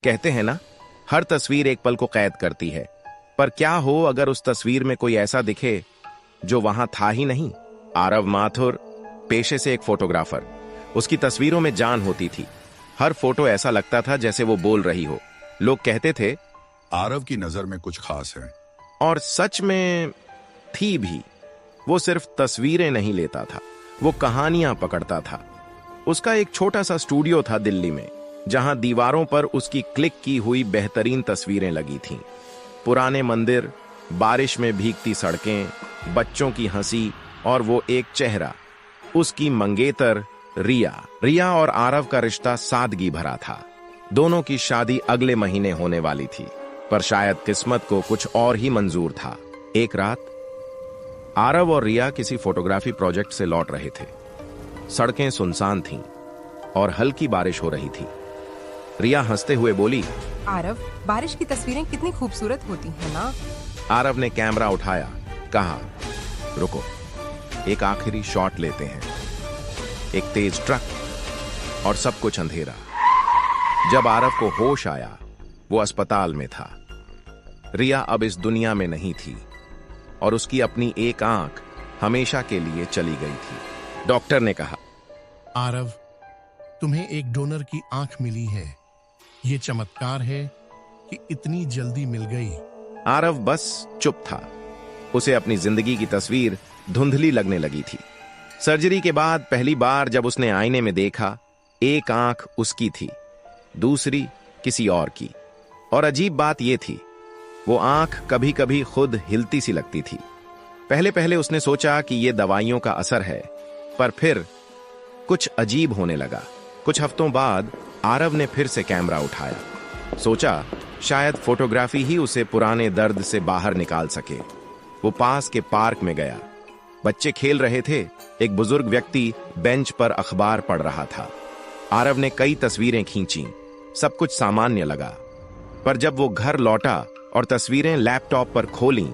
कहते हैं ना, हर तस्वीर एक पल को कैद करती है। पर क्या हो अगर उस तस्वीर में कोई ऐसा दिखे जो वहां था ही नहीं। आरव माथुर पेशे से एक फोटोग्राफर, उसकी तस्वीरों में जान होती थी। हर फोटो ऐसा लगता था जैसे वो बोल रही हो। लोग कहते थे आरव की नजर में कुछ खास है। और सच में थी भी। वो सिर्फ तस्वीरें नहीं लेता था, वो कहानियां पकड़ता था। उसका एक छोटा सा स्टूडियो था दिल्ली में, जहां दीवारों पर उसकी क्लिक की हुई बेहतरीन तस्वीरें लगी थीं। पुराने मंदिर, बारिश में भीगती सड़कें, बच्चों की हंसी और वो एक चेहरा, उसकी मंगेतर रिया और आरव का रिश्ता सादगी भरा था। दोनों की शादी अगले महीने होने वाली थी, पर शायद किस्मत को कुछ और ही मंजूर था। एक रात आरव और रिया किसी फोटोग्राफी प्रोजेक्ट से लौट रहे थे। सड़कें सुनसान थीं और हल्की बारिश हो रही थी। रिया हंसते हुए बोली, आरव, बारिश की तस्वीरें कितनी खूबसूरत होती हैं ना। आरव ने कैमरा उठाया, कहा, रुको, एक आखिरी शॉट लेते हैं। एक तेज ट्रक और सब कुछ अंधेरा। जब आरव को होश आया, वो अस्पताल में था। रिया अब इस दुनिया में नहीं थी और उसकी अपनी एक आंख हमेशा के लिए चली गई थी। डॉक्टर ने कहा, आरव, तुम्हें एक डोनर की आंख मिली है। ये चमत्कार है कि इतनी जल्दी मिल गई। आरव बस चुप था। उसे अपनी जिंदगी की तस्वीर धुंधली लगने लगी थी। सर्जरी के बाद पहली बार जब उसने आईने में देखा, एक आंख उसकी थी, दूसरी किसी और की। और अजीब बात यह थी, वो आंख कभी कभी खुद हिलती सी लगती थी। पहले पहले उसने सोचा कि यह दवाइयों का असर है, पर फिर कुछ अजीब होने लगा। कुछ हफ्तों बाद आरव ने फिर से कैमरा उठाया। सोचा शायद फोटोग्राफी ही उसे पुराने दर्द से बाहर निकाल सके। वो पास के पार्क में गया। बच्चे खेल रहे थे। एक बुजुर्ग व्यक्ति बेंच पर अखबार पढ़ रहा था। आरव ने कई तस्वीरें खींची। सब कुछ सामान्य लगा, पर जब वो घर लौटा और तस्वीरें लैपटॉप पर खोलीं,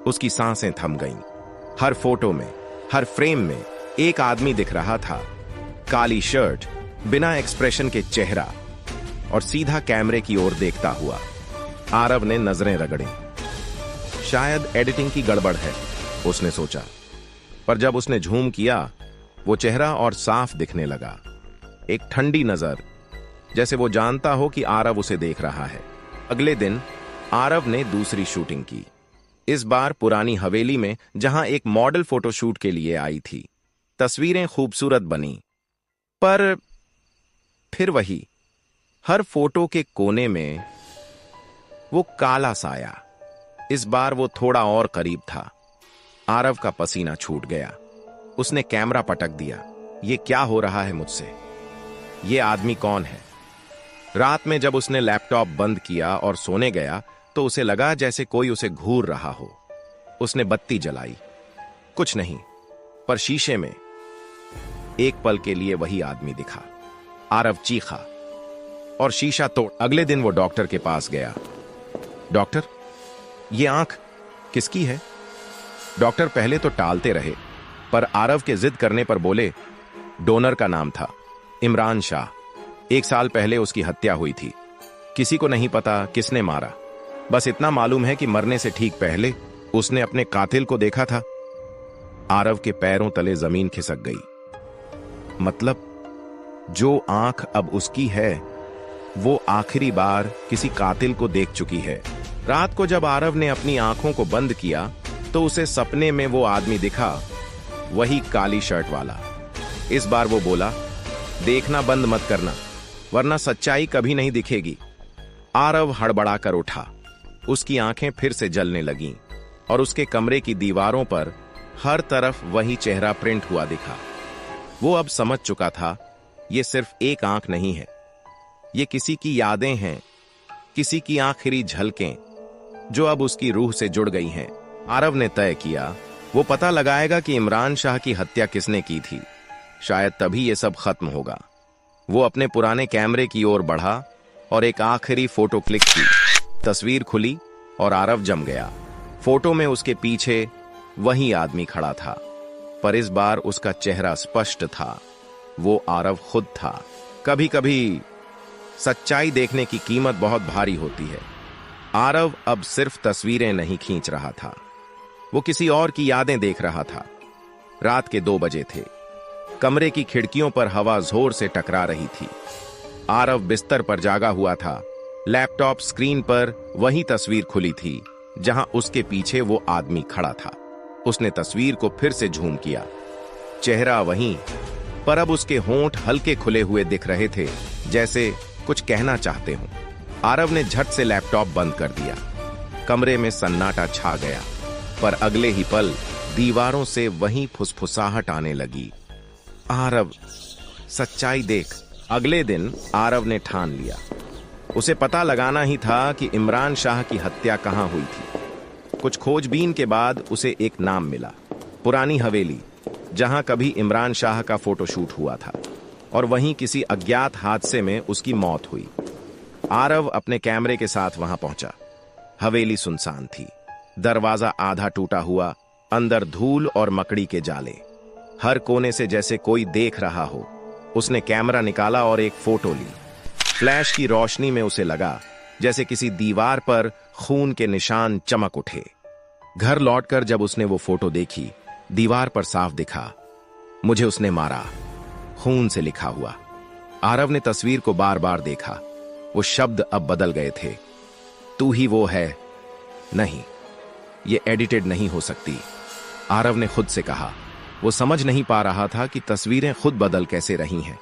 उसकी सांसें थम गईं। हर फोटो में, हर फ्रेम में एक आदमी दिख रहा था। काली शर्ट, बिना एक्सप्रेशन के चेहरा और सीधा कैमरे की ओर देखता हुआ। आरव ने नजरें रगड़ी। शायद एडिटिंग की गड़बड़ है, उसने सोचा। पर जब उसने झूम किया, वो चेहरा और साफ दिखने लगा। एक ठंडी नजर, जैसे वो जानता हो कि आरव उसे देख रहा है। अगले दिन आरव ने दूसरी शूटिंग की। इस बार पुरानी हवेली में, जहां एक मॉडल फोटोशूट के लिए आई थी। तस्वीरें खूबसूरत बनी, पर फिर वही, हर फोटो के कोने में वो काला साया। इस बार वो थोड़ा और करीब था। आरव का पसीना छूट गया। उसने कैमरा पटक दिया। ये क्या हो रहा है मुझसे? ये आदमी कौन है? रात में जब उसने लैपटॉप बंद किया और सोने गया, तो उसे लगा जैसे कोई उसे घूर रहा हो। उसने बत्ती जलाई, कुछ नहीं, पर शीशे में एक पल के लिए वही आदमी दिखा। आरव चीखा और शीशा तोड़। अगले दिन वो डॉक्टर के पास गया। डॉक्टर, ये आंख किसकी है? डॉक्टर पहले तो टालते रहे, पर आरव के जिद करने पर बोले, डोनर का नाम था इमरान शाह। 1 साल पहले उसकी हत्या हुई थी। किसी को नहीं पता किसने मारा। बस इतना मालूम है कि मरने से ठीक पहले उसने अपने कातिल को देखा था। आरव के पैरों तले जमीन खिसक गई। मतलब जो आंख अब उसकी है, वो आखिरी बार किसी कातिल को देख चुकी है। रात को जब आरव ने अपनी आंखों को बंद किया, तो उसे सपने में वो आदमी दिखा, वही काली शर्ट वाला। इस बार वो बोला, देखना बंद मत करना, वरना सच्चाई कभी नहीं दिखेगी। आरव हड़बड़ाकर उठा। उसकी आंखें फिर से जलने लगीं और उसके कमरे की दीवारों पर हर तरफ वही चेहरा प्रिंट हुआ दिखा। वो अब समझ चुका था, ये सिर्फ एक आंख नहीं है, ये किसी की यादें हैं, किसी की आखिरी झलकें जो अब उसकी रूह से जुड़ गई हैं। आरव ने तय किया, वो पता लगाएगा कि इमरान शाह की हत्या किसने की थी। शायद तभी ये सब खत्म होगा। वो अपने पुराने कैमरे की ओर बढ़ा और एक आखिरी फोटो क्लिक की। तस्वीर खुली और आरव जम गया। फोटो में उसके पीछे वही आदमी खड़ा था, पर इस बार उसका चेहरा स्पष्ट था। वो आरव खुद था। कभी कभी सच्चाई देखने की कीमत बहुत भारी होती है। आरव अब सिर्फ तस्वीरें नहीं खींच रहा था, वो किसी और की यादें देख रहा था। रात के 2 बजे थे। कमरे की खिड़कियों पर हवा जोर से टकरा रही थी। आरव बिस्तर पर जागा हुआ था। लैपटॉप स्क्रीन पर वही तस्वीर खुली थी जहां उसके पीछे वो आदमी खड़ा था। उसने तस्वीर को फिर से झूम किया। चेहरा वहीं, पर अब उसके होंठ हल्के खुले हुए दिख रहे थे, जैसे कुछ कहना चाहते हों। आरव ने झट से लैपटॉप बंद कर दिया। कमरे में सन्नाटा छा गया, पर अगले ही पल दीवारों से वही फुसफुसाहट आने लगी। आरव, सच्चाई देख। अगले दिन आरव ने ठान लिया, उसे पता लगाना ही था कि इमरान शाह की हत्या कहां हुई थी। कुछ खोजबीन के बाद उसे एक नाम मिला, पुरानी हवेली, जहां कभी इमरान शाह का फोटोशूट हुआ था, और वहीं किसी अज्ञात हादसे में उसकी मौत हुई। आरव अपने कैमरे के साथ वहां पहुंचा। हवेली सुनसान थी, दरवाजा आधा टूटा हुआ, अंदर धूल और मकड़ी के जाले, हर कोने से जैसे कोई देख रहा हो। उसने कैमरा निकाला और एक फोटो ली। फ्लैश की रोशनी में उसे लगा जैसे किसी दीवार पर खून के निशान चमक उठे। घर लौटकर जब उसने वो फोटो देखी, दीवार पर साफ दिखा, मुझे उसने मारा, खून से लिखा हुआ। आरव ने तस्वीर को बार बार देखा। वो शब्द अब बदल गए थे। तू ही वो है। नहीं, ये एडिटेड नहीं हो सकती, आरव ने खुद से कहा। वो समझ नहीं पा रहा था कि तस्वीरें खुद बदल कैसे रही हैं।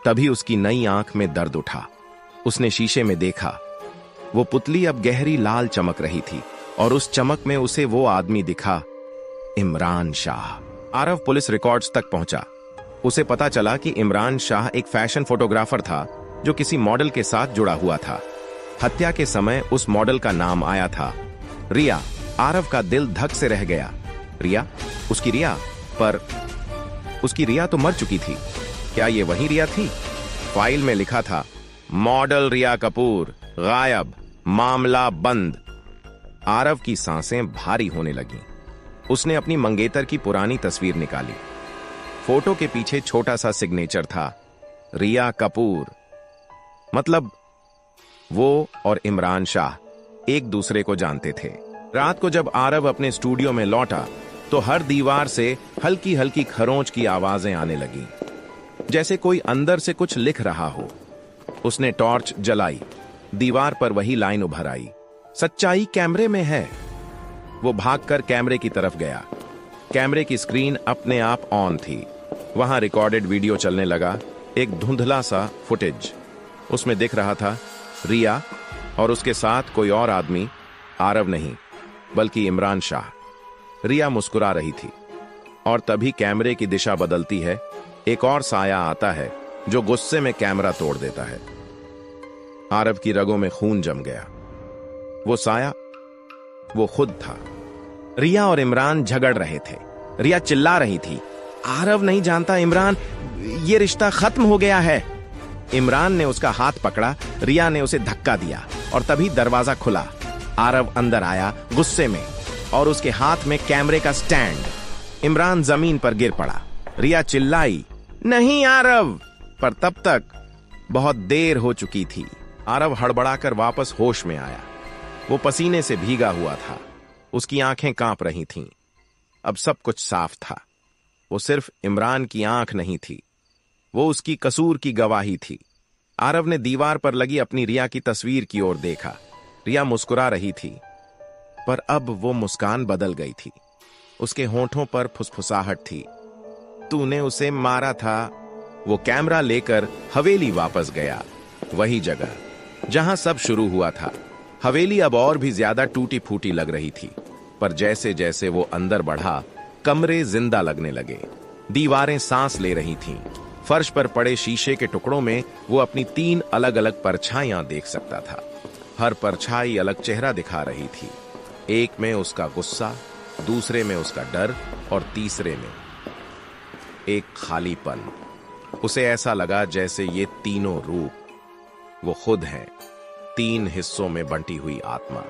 तभी उसकी नई आंख में दर्द उठा। उसने शीशे में देखा। वो पुतली अब गहरी लाल चमक रही थी, और उस चमक में उसे वो आदमी दिखा, इमरान शाह। आरव पुलिस रिकॉर्ड्स तक पहुंचा। उसे पता चला कि इमरान शाह एक फैशन फोटोग्राफर था जो किसी मॉडल के साथ जुड़ा हुआ था। हत्या के समय उस मॉडल का नाम आया था रिया। आरव का दिल धक से रह गया। रिया? उसकी रिया? पर उसकी रिया तो मर चुकी थी। क्या ये वही रिया थी? फाइल में लिखा था, मॉडल रिया कपूर गायब, मामला बंद। आरव की सांसें भारी होने लगीं। उसने अपनी मंगेतर की पुरानी तस्वीर निकाली। फोटो के पीछे छोटा सा सिग्नेचर था, रिया कपूर। मतलब वो और इमरान शाह एक दूसरे को जानते थे। रात को जब आरव अपने स्टूडियो में लौटा तो हर दीवार से हल्की हल्की खरोंच की आवाजें आने लगीं, जैसे कोई अंदर से कुछ लिख रहा हो। उसने टॉर्च जलाई। दीवार पर वही लाइन उभर आई, सच्चाई कैमरे में है। वो भागकर कैमरे की तरफ गया। कैमरे की स्क्रीन अपने आप ऑन थी। वहां रिकॉर्डेड वीडियो चलने लगा, एक धुंधला सा फुटेज। उसमें दिख रहा था रिया और उसके साथ कोई और आदमी, आरव नहीं बल्कि इमरान शाह। रिया मुस्कुरा रही थी, और तभी कैमरे की दिशा बदलती है। एक और साया आता है जो गुस्से में कैमरा तोड़ देता है। आरव की रगों में खून जम गया। वो साया वो खुद था। रिया और इमरान झगड़ रहे थे। रिया चिल्ला रही थी, आरव नहीं जानता इमरान, ये रिश्ता खत्म हो गया है। इमरान ने उसका हाथ पकड़ा, रिया ने उसे धक्का दिया, और तभी दरवाजा खुला। आरव अंदर आया गुस्से में, और उसके हाथ में कैमरे का स्टैंड। इमरान जमीन पर गिर पड़ा। रिया चिल्लाई, नहीं आरव, पर तब तक बहुत देर हो चुकी थी। आरव हड़बड़ाकर वापस होश में आया। वो पसीने से भीगा हुआ था। उसकी आंखें कांप रही थीं। अब सब कुछ साफ था। वो सिर्फ इमरान की आंख नहीं थी, वो उसकी कसूर की गवाही थी। आरव ने दीवार पर लगी अपनी रिया की तस्वीर की ओर देखा। रिया मुस्कुरा रही थी, पर अब वो मुस्कान बदल गई थी। उसके होंठों पर फुसफुसाहट थी। तूने उसे मारा था। वो कैमरा लेकर हवेली वापस गया, वही जगह जहां सब शुरू हुआ था। हवेली अब और भी ज्यादा टूटी फूटी लग रही थी, पर जैसे जैसे वो अंदर बढ़ा, कमरे जिंदा लगने लगे। दीवारें सांस ले रही थीं। फर्श पर पड़े शीशे के टुकड़ों में वो अपनी 3 अलग अलग परछाइयां देख सकता था। हर परछाई अलग चेहरा दिखा रही थी। एक में उसका गुस्सा, दूसरे में उसका डर, और तीसरे में एक खालीपन। उसे ऐसा लगा जैसे ये तीनों रूप वो खुद हैं, 3 हिस्सों में बंटी हुई आत्मा।